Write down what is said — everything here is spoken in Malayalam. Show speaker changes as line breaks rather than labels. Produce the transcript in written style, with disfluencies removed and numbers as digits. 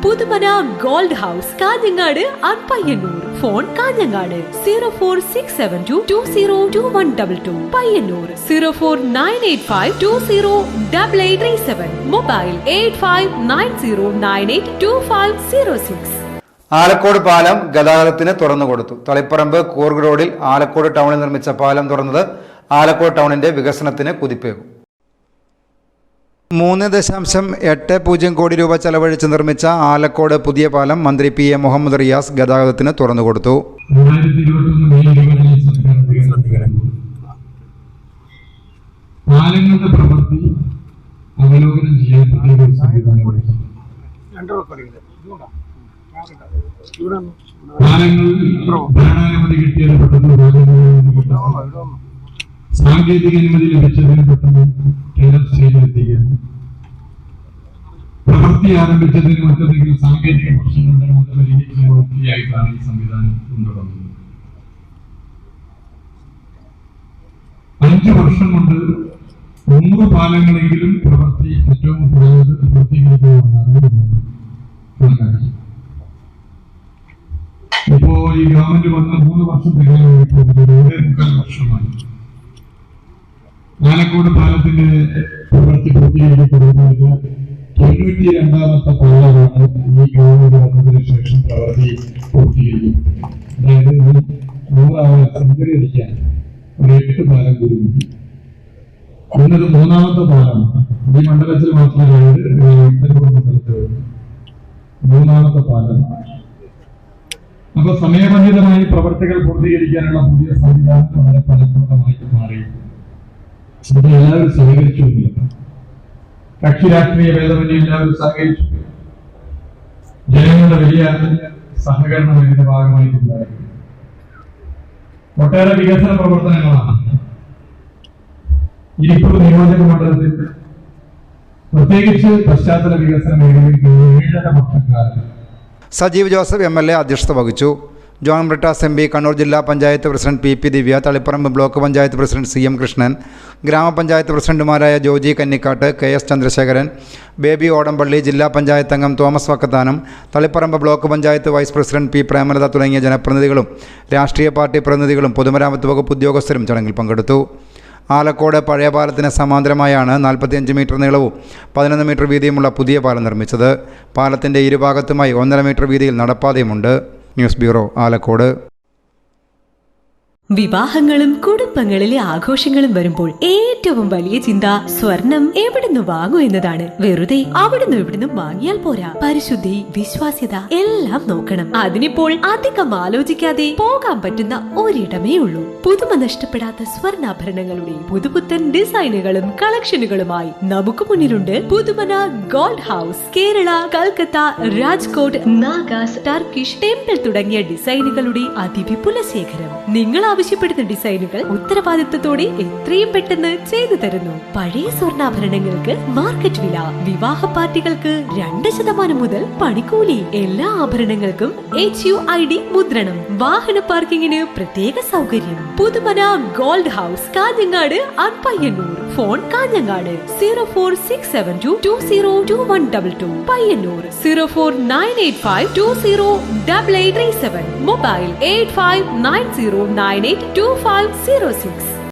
Puthumana gold house Kanhangad and Payyanur. Phone Kanhangad 046722022122, Payyanur 04985208837, mobile 8590982506.
Alakode പാലം ഗതാഗതത്തിന് തുറന്നുകൊടുത്തു. തളിപ്പറമ്പ് കൂർഗ് റോഡിൽ ആലക്കോട് ടൗണിൽ നിർമ്മിച്ച പാലം തുറന്നത് ആലക്കോട് ടൗണിന്റെ വികസനത്തിന് കുതിപ്പേകും. 3.80 കോടി രൂപ ചെലവഴിച്ച് നിർമ്മിച്ച ആലക്കോട് പുതിയ പാലം മന്ത്രി പി എ മുഹമ്മദ് റിയാസ് ഗതാഗതത്തിന് തുറന്നുകൊടുത്തു.
പാലങ്ങളുടെ പ്രവൃത്തി അവലോകനം ചെയ്യാൻ ഭരണാനുമതി കിട്ടിയത് സാങ്കേതിക അനുമതി ലഭിച്ചതിന് പെട്ടെന്ന് ടെൻഡർ സ്റ്റേജിലെത്തിക്കുക, പ്രവൃത്തി ആരംഭിച്ചതിന് മറ്റെന്തെങ്കിലും സാങ്കേതിക പ്രശ്നങ്ങളുണ്ടെങ്കിൽ അത് പരിഹരിക്കാൻ വൃത്തിയായിട്ടാണ് ഈ സംവിധാനം കൊണ്ടുവന്നത്. 5 വർഷം കൊണ്ട് 100 പാലങ്ങളെങ്കിലും പ്രവൃത്തി ഏറ്റവും കുറഞ്ഞത് പൂർത്തീകരിക്കുമെന്നാണ്. ഇപ്പോ ഈ ഗവൺമെന്റ് വന്ന 3 വർഷം തികയാൻ 1.25 വർഷമായി. ആലക്കോട് പാലത്തിന്റെ പ്രവൃത്തി പൂർത്തീകരിക്കപ്പെടുന്നത് 92ാമത്തെ പാലമാണ് ഈ ഗവൺമെന്റ് വന്നതിന് ശേഷം പ്രവൃത്തി പൂർത്തീകരിക്കും. അതായത് 100 ആളെ സംഘടിക്കാൻ ഒരു 8 പാലം കൂടി കിട്ടി. ഇന്നത് 3ാമത്തെ പാലമാണ്. ഈ മണ്ഡലത്തിൽ മാത്രമല്ല, മണ്ഡലത്തിൽ 3ാമത്തെ പാലം. അപ്പൊ സമയബന്ധിതമായി പ്രവർത്തികൾ പൂർത്തീകരിക്കാനുള്ള പുതിയ സംവിധാനം വളരെ ഫലപ്രദമായി മാറി. ഇത് എല്ലാവരും സഹകരിച്ചുവെന്നില്ല, കക്ഷി രാഷ്ട്രീയ ഭേദമന്യേ എല്ലാവരും സഹകരിച്ചു. ജനങ്ങളുടെ വലിയ സഹകരണം ഇതിന്റെ ഭാഗമായിട്ടുണ്ടായിരുന്നു. ഒട്ടേറെ വികസന പ്രവർത്തനങ്ങളാണ് ഇരിക്കൂർ നിയോജക മണ്ഡലത്തിൽ, പ്രത്യേകിച്ച് പശ്ചാത്തല വികസന മേഖലയിൽ 7.5 വർഷക്കാലം
സജീവ് ജോസഫ് MLA അധ്യക്ഷത വഹിച്ചു. ജോൺ ബ്രിട്ടാസ് MP, കണ്ണൂർ ജില്ലാ panchayat president PP Divya, Taliparamba block panchayat president CM Krishnan, ഗ്രാമപഞ്ചായത്ത് പ്രസിഡന്റുമാരായ ജോജി കന്നിക്കാട്ട്, KS ചന്ദ്രശേഖരൻ, ബേബി ഓടംപള്ളി, ജില്ലാ പഞ്ചായത്ത് അംഗം Thomas Vakkathanam, Taliparamba block panchayat vice president P Premalatha തുടങ്ങിയ ജനപ്രതിനിധികളും രാഷ്ട്രീയ പാർട്ടി പ്രതിനിധികളും പൊതുമരാമത്ത് വകുപ്പ് ഉദ്യോഗസ്ഥരും ചടങ്ങിൽ പങ്കെടുത്തു. ആലക്കോട് പഴയ പാലത്തിന് സമാന്തരമായാണ് 45 മീറ്റർ നീളവും 11 മീറ്റർ വീതിയുമുള്ള പുതിയ പാലം നിർമ്മിച്ചത്. പാലത്തിൻ്റെ ഇരുഭാഗത്തുമായി 1.5 മീറ്റർ വീതിയിൽ നടപ്പാതയുമുണ്ട്. News bureau, Alakode.
വിവാഹങ്ങളും കുടുംബങ്ങളിലെ ആഘോഷങ്ങളും വരുമ്പോൾ ഏറ്റവും വലിയ ചിന്ത സ്വർണം എവിടുന്ന് വാങ്ങും എന്നതാണ്. വെറുതെ അവിടുന്ന് ഇവിടുന്ന് വാങ്ങിയാൽ പോരാ, പരിശുദ്ധി, വിശ്വാസ്യത എല്ലാം നോക്കണം. അതിനിപ്പോൾ അധികം ആലോചിക്കാതെ പോകാൻ പറ്റുന്ന ഒരിടമേ ഉള്ളൂ. പുതുമ നഷ്ടപ്പെടാത്ത സ്വർണ്ണാഭരണങ്ങളുടെ പുതുപുത്തൻ ഡിസൈനുകളും കളക്ഷനുകളുമായി നമുക്ക് മുന്നിലുണ്ട് Puthumana gold house. Kerala, Calcutta, Rajkot, Nagas, Turkish, temple തുടങ്ങിയ ഡിസൈനുകളുടെ അതിവിപുല ശേഖരം. നിങ്ങൾ ആവശ്യപ്പെടുന്ന ഡിസൈനുകൾ ഉത്തരവാദിത്തത്തോടെ എത്രയും പെട്ടെന്ന് ചെയ്തു തരുന്നു. പഴയ സ്വർണ്ണാഭരണങ്ങൾക്ക് മാർക്കറ്റ് വില, വിവാഹ പാർട്ടികൾക്ക് 2% മുതൽ പണിക്കൂലി, എല്ലാ ആഭരണങ്ങൾക്കും HUID മുദ്രണം, വാഹന പാർക്കിങ്ങിന് പ്രത്യേക സൗകര്യം. Puthumana gold house Kanhangad and Payyanur. Phone Kanhangad 046722022122, Payyanur 04985208837, mobile 8590982506.